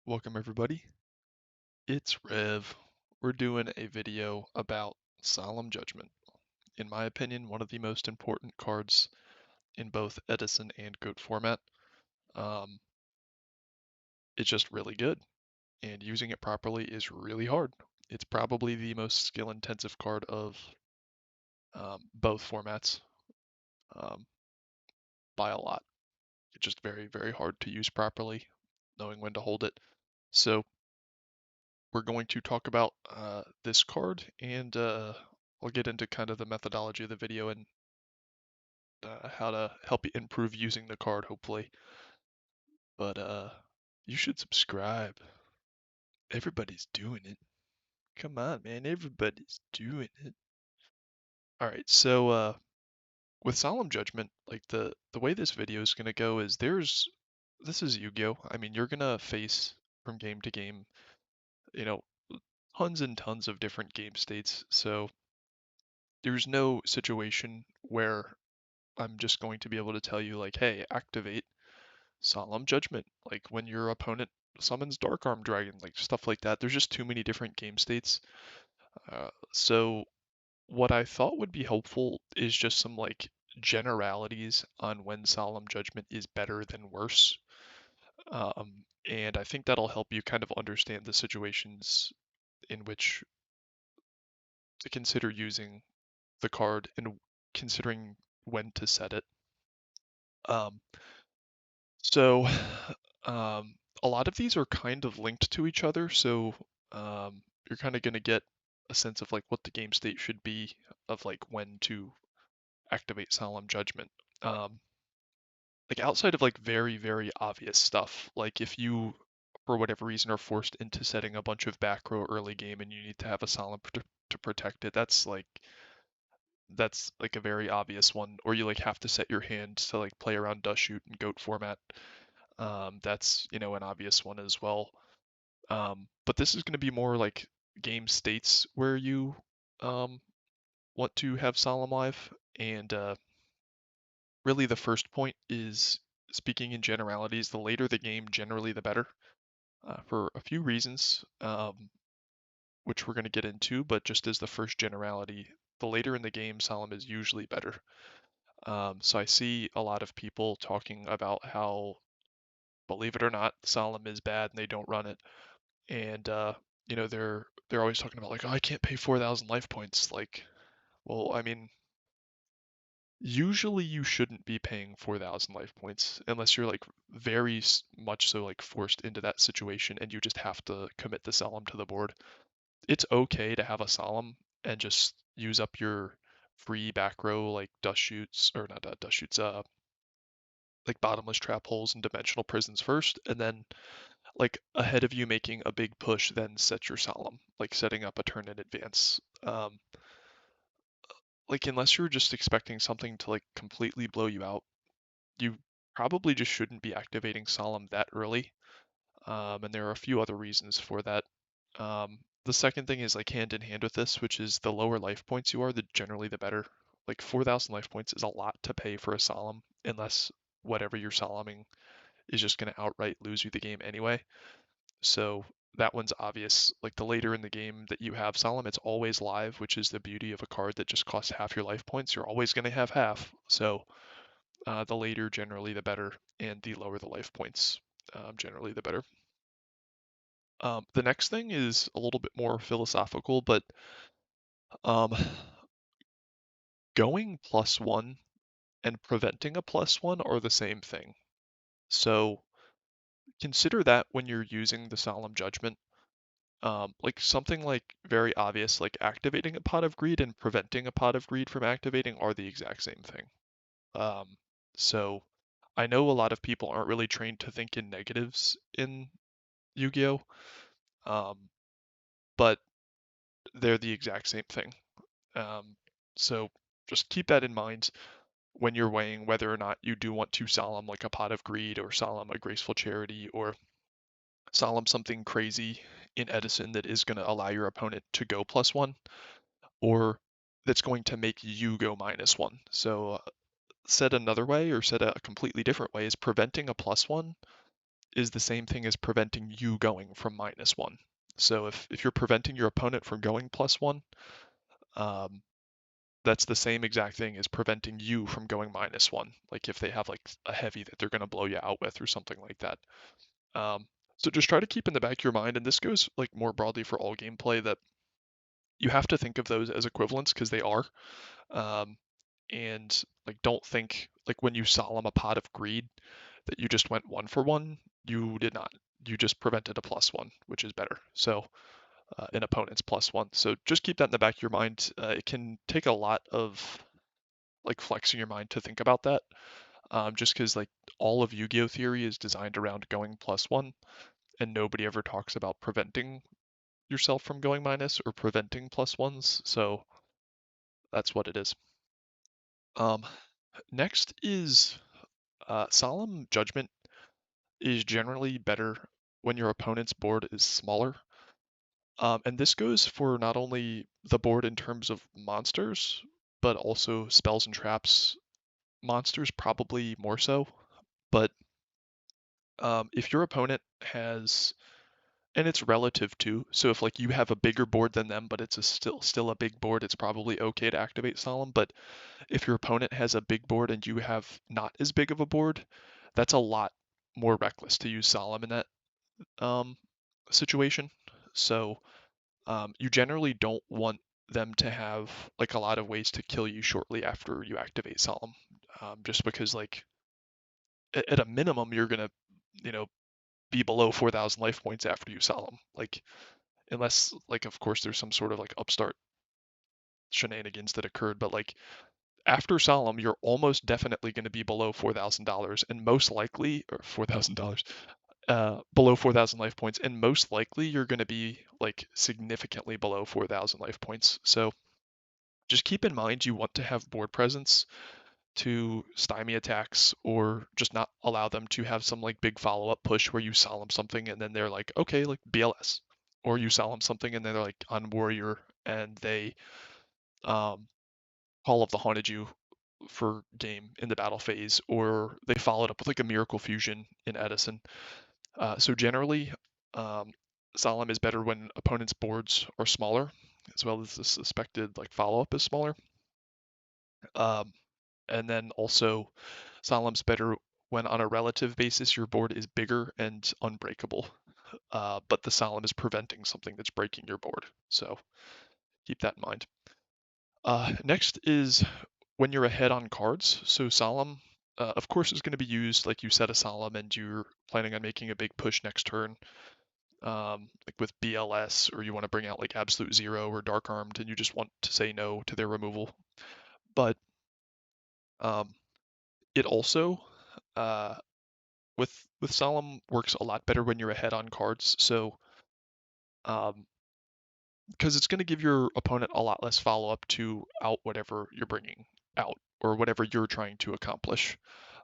Welcome everybody. It's Rev. We're doing a video about Solemn Judgment. In my opinion, one of the most important cards in both Edison and Goat format. Um, it's just really good, and using it properly is really hard. It's probably the most skill-intensive card of both formats um, by a lot. It's just very, very hard to use properly, knowing when to hold it. So we're going to talk about this card, and I'll get into kind of the methodology of the video and how to help you improve using the card, hopefully. But you should subscribe. Everybody's doing it. Come on, man. Everybody's doing it. All right, so with Solemn Judgment, like the way this video is gonna go is this is Yu-Gi-Oh. I mean, you're gonna face from game to game, you know, tons and tons of different game states. So there's no situation where I'm just going to be able to tell you like, hey, activate Solemn Judgment, like when your opponent summons Dark Arm Dragon, like stuff like that. There's just too many different game states. So what I thought would be helpful is just some like generalities on when Solemn Judgment is better than worse. And I think that'll help you kind of understand the situations in which to consider using the card and considering when to set it. Um, So, um, a lot of these are kind of linked to each other, so you're kind of going to get a sense of like what the game state should be of like when to activate Solemn Judgment. Um, like outside of like very, very obvious stuff, like if you for whatever reason are forced into setting a bunch of back row early game and you need to have a Solemn to protect it, that's like a very obvious one, or you like have to set your hand to like play around Dust Shoot and Goat format. That's, an obvious one as well. But this is going to be more like game states where you um, want to have Solemn Live. And really, the first point is speaking in generalities. The later the game, generally, the better for a few reasons, which we're going to get into. But just as the first generality, the later in the game, Solemn is usually better. So I see a lot of people talking about how, believe it or not, Solemn is bad and they don't run it. And they're always talking about like, oh, I can't pay 4,000 life points. Like, well, I mean, usually you shouldn't be paying 4,000 life points unless you're like very much so like forced into that situation and you just have to commit the solemn to the board. It's okay to have a solemn and just use up your free back row like dust shoots or not dust shoots, like bottomless trap holes and dimensional prisons first, and then like ahead of you making a big push, then set your solemn, like setting up a turn in advance. Like unless you're just expecting something to like completely blow you out, you probably just shouldn't be activating solemn that early. And there are a few other reasons for that. The second thing is like hand in hand with this, which is the lower life points you are, the generally the better. Like 4,000 life points is a lot to pay for a solemn, unless whatever you're solemning is just going to outright lose you the game anyway. So that one's obvious. Like the later in the game that you have Solemn, it's always live, which is the beauty of a card that just costs half your life points. You're always going to have half. So the later, generally, the better, and the lower the life points, generally, the better. The next thing is a little bit more philosophical, but um, going +1 and preventing a +1 are the same thing. So consider that when you're using the Solemn Judgment. Like something like very obvious, like activating a Pot of Greed and preventing a Pot of Greed from activating are the exact same thing. Um, so I know a lot of people aren't really trained to think in negatives in Yu-Gi-Oh, um, but they're the exact same thing. Um, so just keep that in mind when you're weighing whether or not you do want to solemn like a Pot of Greed or solemn a Graceful Charity or solemn something crazy in Edison that is going to allow your opponent to go +1, or that's going to make you go -1. So said another way, or said a completely different way, is preventing a +1 is the same thing as preventing you going from -1. So if you're preventing your opponent from going +1, um, that's the same exact thing as preventing you from going -1. Like if they have like a heavy that they're going to blow you out with or something like that. Um, so just try to keep in the back of your mind, and this goes like more broadly for all gameplay, that you have to think of those as equivalents because they are. Um, and like don't think like when you solemn a pot of greed that you just went 1 for 1. You did not. You just prevented a +1, which is better. So an opponent's +1. So just keep that in the back of your mind. It can take a lot of like flexing your mind to think about that. Just because like all of Yu-Gi-Oh theory is designed around going +1, and nobody ever talks about preventing yourself from going minus or preventing +1s. So that's what it is. Um, Next is Solemn Judgment is generally better when your opponent's board is smaller. And this goes for not only the board in terms of monsters, but also spells and traps. Monsters probably more so, but if your opponent has, and it's relative too. So if like you have a bigger board than them, but it's still a big board, it's probably okay to activate Solemn. But if your opponent has a big board and you have not as big of a board, that's a lot more reckless to use Solemn in that um, situation. So you generally don't want them to have like a lot of ways to kill you shortly after you activate Solemn, just because like at a minimum you're gonna, you know, be below 4,000 life points after you Solemn. Like unless like of course there's some sort of like upstart shenanigans that occurred, but like after Solemn, you're almost definitely going to be below $4,000, and most likely, or $4,000, below 4,000 life points, and most likely you're going to be like significantly below 4,000 life points. So just keep in mind you want to have board presence to stymie attacks or just not allow them to have some like big follow-up push where you solemn something and then they're like, okay, like BLS. Or you solemn something and then they're like on warrior and they um, Hall of the Haunted you for game in the battle phase, or they followed up with like a Miracle Fusion in Edison. So generally, um, Solemn is better when opponents' boards are smaller, as well as the suspected like follow-up is smaller. Um, and then also, Solemn's better when on a relative basis your board is bigger and unbreakable, but the Solemn is preventing something that's breaking your board. So keep that in mind. Next is when you're ahead on cards. So Solemn, of course, is going to be used like you set a Solemn and you're planning on making a big push next turn, like with BLS, or you want to bring out like Absolute Zero or Dark Armed, and you just want to say no to their removal. But um, it also, uh, with Solemn, works a lot better when you're ahead on cards. So um, because it's going to give your opponent a lot less follow up to out whatever you're bringing out or whatever you're trying to accomplish.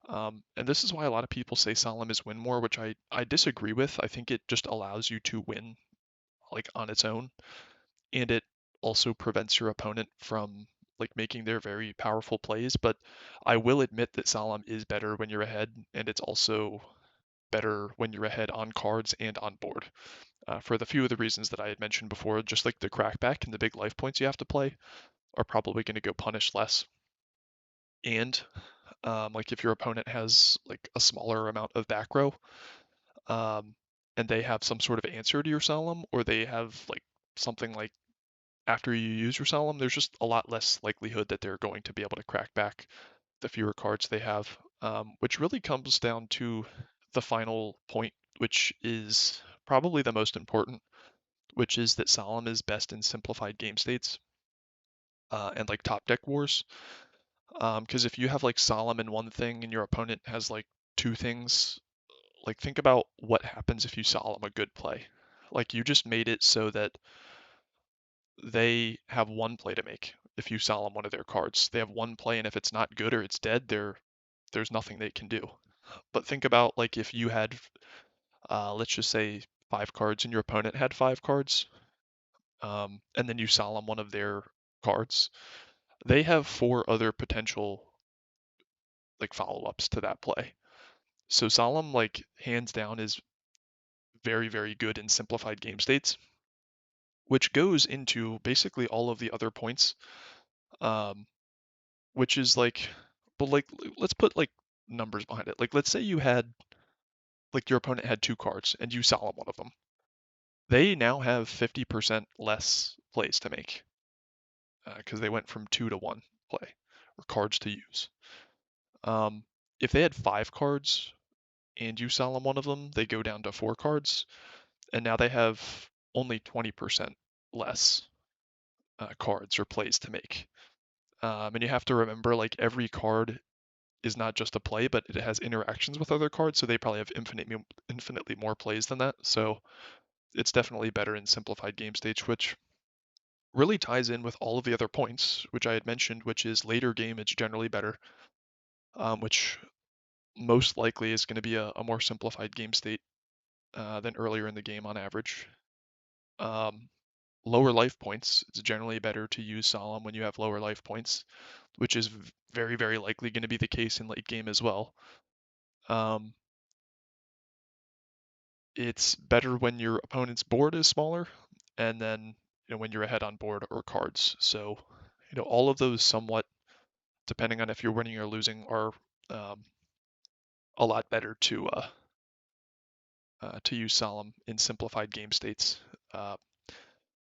And this is why a lot of people say Solemn is win more, which I disagree with. I think it just allows you to win like on its own, and it also prevents your opponent from like making their very powerful plays. But I will admit that Solemn is better when you're ahead, and it's also better when you're ahead on cards and on board. For the few of the reasons that I had mentioned before, just like the crackback and the big life points you have to play are probably going to go punish less. And like if your opponent has like a smaller amount of back row, um, and they have some sort of answer to your solemn, or they have like something like after you use your solemn, there's just a lot less likelihood that they're going to be able to crack back the fewer cards they have, which really comes down to the final point, which is probably the most important, which is that Solemn is best in simplified game states and like top deck wars. Because if you have like Solemn in one thing and your opponent has like two things, like think about what happens if you Solemn a good play. Like you just made it so that they have one play to make. If you Solemn one of their cards, they have one play, and if it's not good or it's dead, there's nothing they can do. But think about like if you had, let's just say 5 cards and your opponent had 5 cards, and then you Solemn one of their cards, they have 4 other potential like follow-ups to that play. So Solemn, like hands down, is very, very good in simplified game states, which goes into basically all of the other points. Um, which is like, but like, let's put like numbers behind it. Like, let's say you had, like, your opponent had two cards and you Solemn one of them. They now have 50% less plays to make because they went from 2 to 1 play or cards to use. Um, if they had 5 cards and you Solemn one of them, they go down to 4 cards, and now they have only 20% less cards or plays to make. And you have to remember, like, every card is not just a play, but it has interactions with other cards, so they probably have infinitely more plays than that. So it's definitely better in simplified game stage, which really ties in with all of the other points, which I had mentioned, which is later game it's generally better, which most likely is going to be a more simplified game state than earlier in the game on average. Um, Lower life points, it's generally better to use Solemn when you have lower life points, which is very, very likely going to be the case in late game as well. Um, it's better when your opponent's board is smaller, and then when you're ahead on board or cards. So all of those somewhat, depending on if you're winning or losing, are um, a lot better to use Solemn in simplified game states. Uh,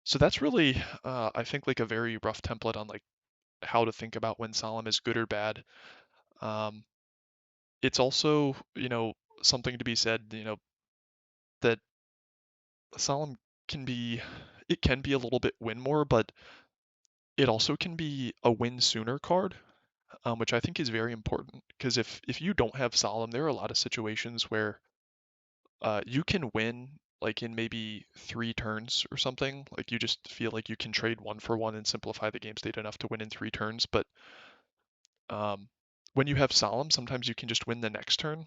so that's really, I think, like a very rough template on like how to think about when Solemn is good or bad. Um, it's also, something to be said, that Solemn can be, it can be a little bit win more, but it also can be a win sooner card, which I think is very important because if you don't have Solemn, there are a lot of situations where you can win like in maybe 3 turns or something. Like you just feel like you can trade 1 for 1 and simplify the game state enough to win in 3 turns. But um, when you have Solemn, sometimes you can just win the next turn,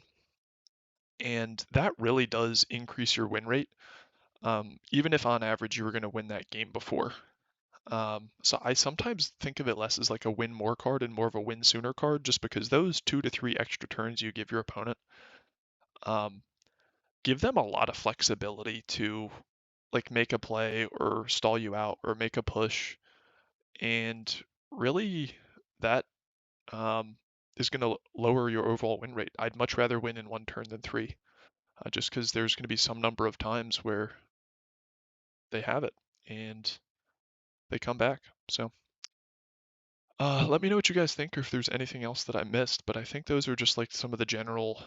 and that really does increase your win rate. Even if on average you were going to win that game before. So I sometimes think of it less as like a win more card and more of a win sooner card, just because those 2 to 3 extra turns you give your opponent um, give them a lot of flexibility to like make a play or stall you out or make a push, and really that um, is going to lower your overall win rate. I'd much rather win in 1 turn than 3, just because there's going to be some number of times where they have it and they come back. So. Let me know what you guys think or if there's anything else that I missed, but I think those are just like some of the general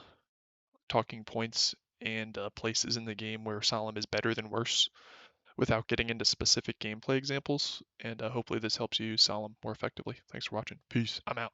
talking points and places in the game where Solemn is better than worse without getting into specific gameplay examples. And hopefully this helps you use Solemn more effectively. Thanks for watching. Peace. I'm out.